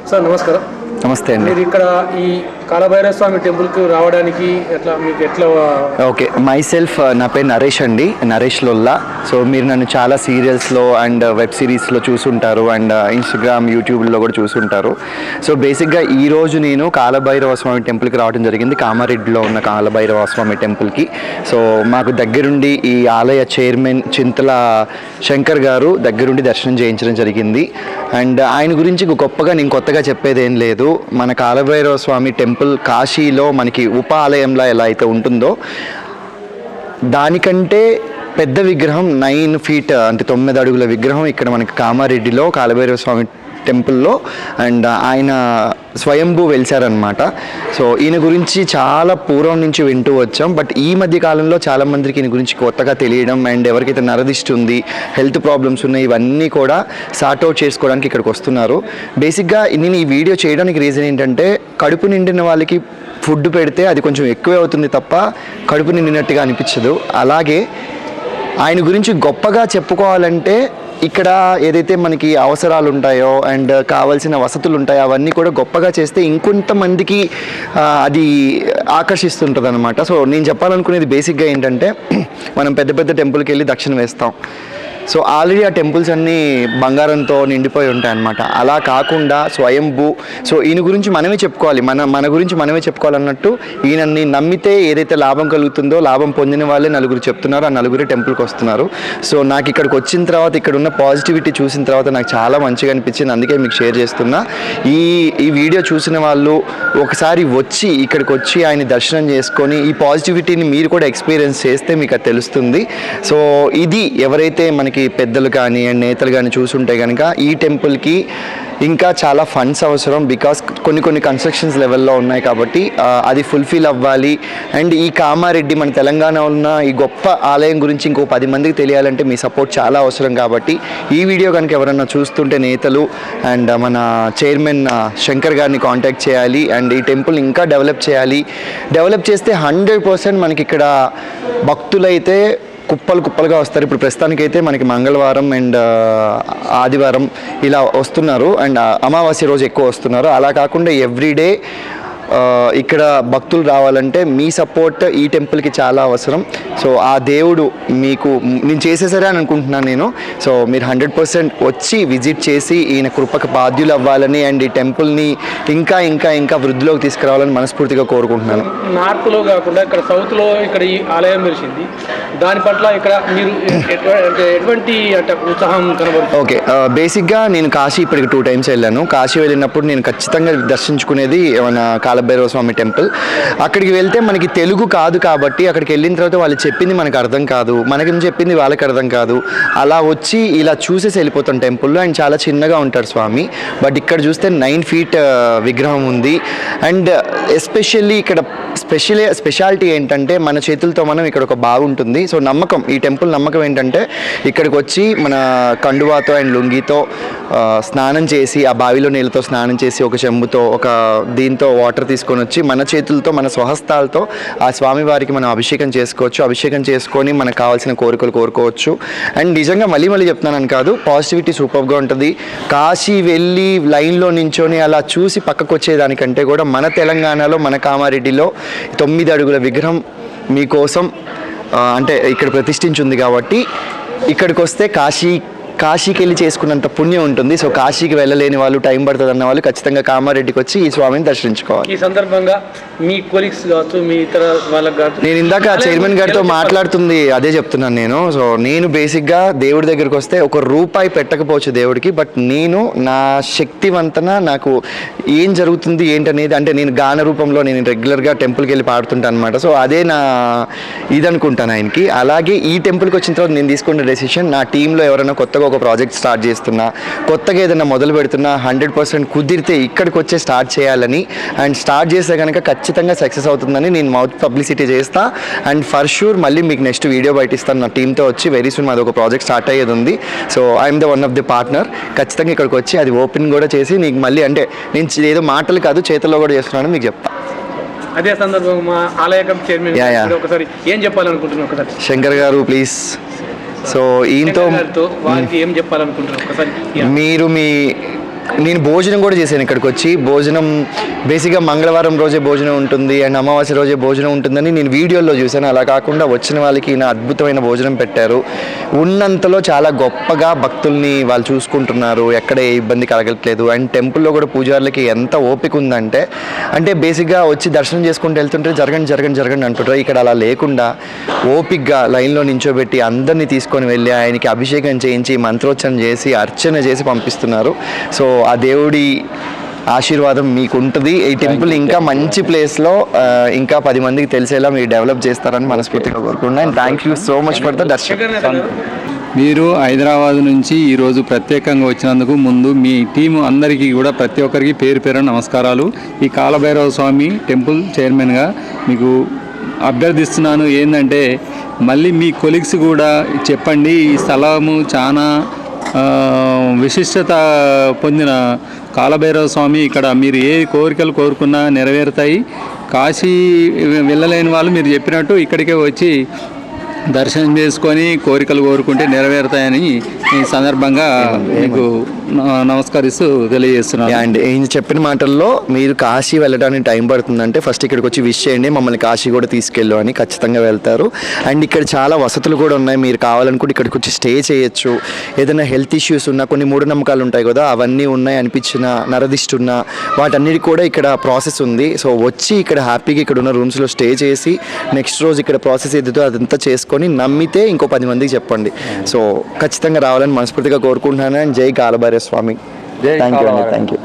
Sir నమస్కారం. నమస్తే అండి. మీరు ఇక్కడ ఈ కాలభైరవ స్వామి టెంపుల్కి రావడానికి ఎట్లా ఓకే, మై సెల్ఫ్ నా పేరు నరేష్ అండి, నరేష్ లొల్లా. సో మీరు నన్ను చాలా సీరియల్స్లో అండ్ వెబ్ సిరీస్లో చూసుంటారు అండ్ ఇన్స్టాగ్రామ్ యూట్యూబ్లో కూడా చూసుంటారు. సో బేసిక్గా ఈరోజు నేను కాలభైరవ స్వామి టెంపుల్కి రావడం జరిగింది, కామారెడ్డిలో ఉన్న కాలభైరవ స్వామి టెంపుల్కి. సో మాకు దగ్గరుండి ఈ ఆలయ చైర్మన్ చింతల శంకర్ గారు దగ్గరుండి దర్శనం చేయించడం జరిగింది. అండ్ ఆయన గురించి గొప్పగా నేను కొత్తగా చెప్పేది ఏం లేదు. మన కాలభైరవ స్వామి టెంపుల్ కాశీలో మనకి ఉప ఆలయంలో ఎలా అయితే ఉంటుందో దానికంటే పెద్ద విగ్రహం 9 feet అంటే 9 అడుగుల విగ్రహం ఇక్కడ మనకి కామారెడ్డిలో కాలభైరవ స్వామి టెంపుల్లో అండ్ ఆయన స్వయంభూ వెలిశారనమాట. సో ఈయన గురించి చాలా పూర్వం నుంచి వింటూ వచ్చాం. బట్ ఈ మధ్య కాలంలో చాలామందికి ఈయన గురించి కొత్తగా తెలియడం అండ్ ఎవరికైతే నరదిష్టి ఉంది, హెల్త్ ప్రాబ్లమ్స్ ఉన్నాయి, ఇవన్నీ కూడా సార్ట్అవుట్ చేసుకోవడానికి ఇక్కడికి వస్తున్నారు. బేసిక్గా నేను ఈ వీడియో చేయడానికి రీజన్ ఏంటంటే కడుపు నిండిన వాళ్ళకి ఫుడ్ పెడితే అది కొంచెం ఎక్కువే అవుతుంది తప్ప కడుపు నిండినట్టుగా అనిపించదు. అలాగే ఆయన గురించి గొప్పగా చెప్పుకోవాలంటే ఇక్కడ ఏదైతే మనకి అవసరాలు ఉంటాయో అండ్ కావాల్సిన వసతులు ఉంటాయో అవన్నీ కూడా గొప్పగా చేస్తే ఇంకొంతమందికి అది ఆకర్షిస్తుంటుంది అనమాట. సో నేను చెప్పాలనుకునేది బేసిక్గా ఏంటంటే మనం పెద్ద పెద్ద టెంపుల్కి వెళ్ళి దక్షిణ వేస్తాం. సో ఆల్రెడీ ఆ టెంపుల్స్ అన్నీ బంగారంతో నిండిపోయి ఉంటాయి అన్నమాట. అలా కాకుండా స్వయంభూ, సో ఈయన గురించి మనమే చెప్పుకోవాలి, మన గురించి మనమే చెప్పుకోవాలన్నట్టు ఈయనని నమ్మితే ఏదైతే లాభం కలుగుతుందో లాభం పొందిన వాళ్ళే నలుగురు చెప్తున్నారు, ఆ నలుగురే టెంపుల్కి వస్తున్నారు. సో నాకు ఇక్కడికి వచ్చిన తర్వాత ఇక్కడ ఉన్న పాజిటివిటీ చూసిన తర్వాత నాకు చాలా మంచిగా అనిపించింది, అందుకే మీకు షేర్ చేస్తున్నా. ఈ వీడియో చూసిన వాళ్ళు ఒకసారి వచ్చి ఇక్కడికి వచ్చి ఆయన దర్శనం చేసుకొని ఈ పాజిటివిటీని మీరు కూడా ఎక్స్పీరియన్స్ చేస్తే మీకు అది తెలుస్తుంది. సో ఇది ఎవరైతే మనకి పెద్దలు కానీ అండ్ నేతలు కానీ చూసుంటే కనుక ఈ టెంపుల్కి ఇంకా చాలా ఫండ్స్ అవసరం. బికాస్ కొన్ని కన్స్ట్రక్షన్స్ లెవెల్లో ఉన్నాయి కాబట్టి అది ఫుల్ఫిల్ అవ్వాలి. అండ్ ఈ కామారెడ్డి మన తెలంగాణ ఉన్న ఈ గొప్ప ఆలయం గురించి ఇంకో 10 మందికి తెలియాలంటే మీ సపోర్ట్ చాలా అవసరం. కాబట్టి ఈ వీడియో కనుక ఎవరన్నా చూస్తుంటే నేతలు అండ్ మన చైర్మన్ శంకర్ గారిని కాంటాక్ట్ చేయాలి అండ్ ఈ టెంపుల్ ఇంకా డెవలప్ చేయాలి. డెవలప్ చేస్తే 100% మనకి ఇక్కడ భక్తులైతే కుప్పలుగా వస్తారు. ఇప్పుడు ప్రస్తుతానికైతే మనకి మంగళవారం అండ్ ఆదివారం ఇలా వస్తున్నారు అండ్ అమావాస్య రోజు ఎక్కువ వస్తున్నారు. అలా కాకుండా ఎవ్రీడే ఇక్కడ భక్తులు రావాలంటే మీ సపోర్ట్ ఈ టెంపుల్కి చాలా అవసరం. సో ఆ దేవుడు మీకు నేను చేసేసరే అని అనుకుంటున్నాను నేను. సో మీరు 100% వచ్చి విజిట్ చేసి ఈయన కృపకు బాధ్యులు అవ్వాలని అండ్ ఈ టెంపుల్ని ఇంకా వృద్ధిలోకి తీసుకురావాలని మనస్ఫూర్తిగా కోరుకుంటున్నాను. నార్త్లో కాకుండా ఇక్కడ సౌత్లో ఇక్కడ ఈ ఆలయం వెలిసింది, దాని పట్ల ఇక్కడ మీరు ఎటువంటి ఉత్సాహం కనబడుతుంది? ఓకే, బేసిక్గా నేను కాశీ ఇప్పటికి 2 times వెళ్ళాను. కాశీ వెళ్ళినప్పుడు నేను ఖచ్చితంగా దర్శించుకునేది మన కాలభైరవ స్వామి టెంపుల్. అక్కడికి వెళ్తే మనకి తెలుగు కాదు కాబట్టి అక్కడికి వెళ్ళిన తర్వాత వాళ్ళు చెప్పింది మనకు అర్థం కాదు, మనకేం చెప్పింది వాళ్ళకి అర్థం కాదు. అలా వచ్చి ఇలా చూసేసి వెళ్ళిపోతాం టెంపుల్లో. అండ్ చాలా చిన్నగా ఉంటారు స్వామి, బట్ ఇక్కడ చూస్తే 9 feet విగ్రహం ఉంది. అండ్ ఎస్పెషల్లీ ఇక్కడ స్పెషాలిటీ ఏంటంటే మన చేతులతో మనం ఇక్కడ ఒక బాగుంటుంది. సో నమ్మకం, ఈ టెంపుల్ నమ్మకం ఏంటంటే ఇక్కడికి వచ్చి మన కండువాతో అండ్ లుంగితో స్నానం చేసి ఆ బావిలో నీళ్ళతో స్నానం చేసి ఒక చెంబుతో ఒక దీంతో వాటర్ తీసుకొని వచ్చి మన చేతులతో మన స్వహస్తాలతో ఆ స్వామివారికి మనం అభిషేకం చేసుకోవచ్చు. అభిషేకం చేసుకొని మనకు కావాల్సిన కోరికలు కోరుకోవచ్చు. అండ్ నిజంగా మళ్ళీ చెప్తున్నానని కాదు, పాజిటివిటీ సూపర్గా ఉంటుంది. కాశీ వెళ్ళి లైన్లో నించొని అలా చూసి పక్కకు వచ్చేదానికంటే కూడా మన తెలంగాణలో మన కామారెడ్డిలో 9 అడుగుల విగ్రహం మీకోసం అంటే ఇక్కడ ప్రతిష్ఠించింది కాబట్టి ఇక్కడికి వస్తే కాశీకి వెళ్ళి చేసుకున్నంత పుణ్యం ఉంటుంది. సో కాశీకి వెళ్ళలేని వాళ్ళు, టైం పడుతుంది అన్న వాళ్ళు ఖచ్చితంగా కామారెడ్డికి వచ్చి ఈ స్వామిని దర్శించుకోవాలి. ఈ సందర్భంగా మీ కొలీగ్స్ కావచ్చు, మీ ఇతర వాళ్ళకి కావచ్చు, నేను ఇందాక చైర్మన్ గారితో మాట్లాడుతుంది అదే చెప్తున్నాను నేను. సో నేను బేసిక్గా దేవుడి దగ్గరికి వస్తే ₹1 పెట్టకపోవచ్చు దేవుడికి, బట్ నేను నా శక్తివంతన నాకు ఏం జరుగుతుంది ఏంటనేది, అంటే నేను గాన రూపంలో నేను రెగ్యులర్గా టెంపుల్కి వెళ్ళి పాడుతుంటాను అనమాట. సో అదే నా ఇదనుకుంటాను ఆయనకి. అలాగే ఈ టెంపుల్కి వచ్చిన తర్వాత నేను తీసుకున్న డెసిషన్, నా టీంలో ఎవరైనా కొత్తగా ఒక ప్రాజెక్ట్ స్టార్ట్ చేస్తున్నా, కొత్తగా ఏదైనా మొదలు పెడుతున్నా 100% కుదిరితే ఇక్కడికి వచ్చే స్టార్ట్ చేయాలని. అండ్ స్టార్ట్ చేస్తే కనుక ఖచ్చితంగా సక్సెస్ అవుతుందని నేను మౌత్ పబ్లిసిటీ చేస్తా. అండ్ ఫర్ షూర్ మళ్ళీ మీకు నెక్స్ట్ వీడియో బయట ఇస్తాను నా టీంతో వచ్చి. వెరీ సూన్ మాది ఒక ప్రాజెక్ట్ స్టార్ట్ అయ్యేది ఉంది. So I'm the one of the partner. ఖచ్చితంగా ఇక్కడికి వచ్చి అది ఓపెన్ కూడా చేసి నీకు మళ్ళీ, అంటే నేను ఏదో మాటలు కాదు చేతుల్లో కూడా చేస్తున్నాను మీకు చెప్తా. అదే సందర్భంగా మా ఆలయ కమిటీ చైర్మన్ ఒకసారి ఏం చెప్పాలనుకుంటున్నాను ఒకసారి శంకర్ గారు ప్లీజ్. సో ఈయనతో వారికి ఏం చెప్పాలనుకుంటున్నారు ఒకసారి? మీరు మీ నేను భోజనం కూడా చేశాను ఇక్కడికి వచ్చి. భోజనం బేసిక్గా మంగళవారం రోజే భోజనం ఉంటుంది అండ్ అమావాస్య రోజే భోజనం ఉంటుందని నేను వీడియోలో చూశాను. అలా కాకుండా వచ్చిన వాళ్ళకి నా అద్భుతమైన భోజనం పెట్టారు. ఉన్నంతలో చాలా గొప్పగా భక్తుల్ని వాళ్ళు చూసుకుంటున్నారు, ఎక్కడ ఏ ఇబ్బంది కలగట్లేదు. అండ్ టెంపుల్లో కూడా పూజారులకి ఎంత ఓపిక ఉందంటే, అంటే బేసిక్గా వచ్చి దర్శనం చేసుకుంటూ వెళ్తుంటే జరగండి అంటుంటారు. ఇక్కడ అలా లేకుండా ఓపిక్గా లైన్లో నించోబెట్టి అందరినీ తీసుకొని వెళ్ళి ఆయనకి అభిషేకం చేయించి మంత్రోచ్చరణ చేసి అర్చన చేసి పంపిస్తున్నారు. సో ఆ దేవుడి ఆశీర్వాదం మీకు ఉంటుంది. ఈ టెంపుల్ ఇంకా మంచి ప్లేస్లో ఇంకా 10 మందికి తెలిసేలా మీరు డెవలప్ చేస్తారని మనస్ఫూర్తిగా కోరుకుంటున్నాను. And thank you so much for the దర్శనం. మీరు హైదరాబాద్ నుంచి ఈరోజు ప్రత్యేకంగా వచ్చినందుకు ముందు మీ టీము అందరికీ కూడా ప్రతి ఒక్కరికి పేరు పేరు నమస్కారాలు. ఈ కాలభైరవ స్వామి టెంపుల్ చైర్మన్గా మీకు అభ్యర్థిస్తున్నాను ఏంటంటే, మళ్ళీ మీ కొలీగ్స్ కూడా చెప్పండి. ఈ స్థలము చాలా విశిష్టత పొందిన కాలభైరవ స్వామి. ఇక్కడ మీరు ఏ కోరికలు కోరుకున్నా నెరవేరుతాయి. కాశీ వెళ్ళలేని వాళ్ళు మీరు చెప్పినట్టు ఇక్కడికే వచ్చి దర్శనం చేసుకొని కోరికలు కోరుకుంటే నెరవేరుతాయని ఈ సందర్భంగా మీకు నమస్కరిస్తూ తెలియజేస్తున్నాను. అండ్ ఈయన చెప్పిన మాటల్లో మీరు కాశీ వెళ్ళడానికి టైం పడుతుందంటే ఫస్ట్ ఇక్కడికి వచ్చి విష్ చేయండి, మమ్మల్ని కాశీ కూడా తీసుకెళ్ళు అని. ఖచ్చితంగా వెళ్తారు. అండ్ ఇక్కడ చాలా వసతులు కూడా ఉన్నాయి. మీరు కావాలనుకుంటే ఇక్కడికి వచ్చి స్టే చేయొచ్చు. ఏదైనా హెల్త్ ఇష్యూస్ ఉన్నా, కొన్ని మూఢనమ్మకాలు ఉంటాయి కదా, అవన్నీ ఉన్నాయి అనిపించిన, నరదిష్టి ఉన్నా, వాటన్నిటి కూడా ఇక్కడ ప్రాసెస్ ఉంది. సో వచ్చి ఇక్కడ హ్యాపీగా ఇక్కడ ఉన్న రూమ్స్లో స్టే చేసి నెక్స్ట్ రోజు ఇక్కడ ప్రాసెస్ ఏదో అదంతా చేసుకొని నమ్మితే ఇంకో 10 మందికి చెప్పండి. సో ఖచ్చితంగా రావాలని మనస్ఫూర్తిగా కోరుకుంటున్నాను. అండ్ జై కాలభైరవ స్వామి. థ్యాంక్ యూ అండి. Thank you.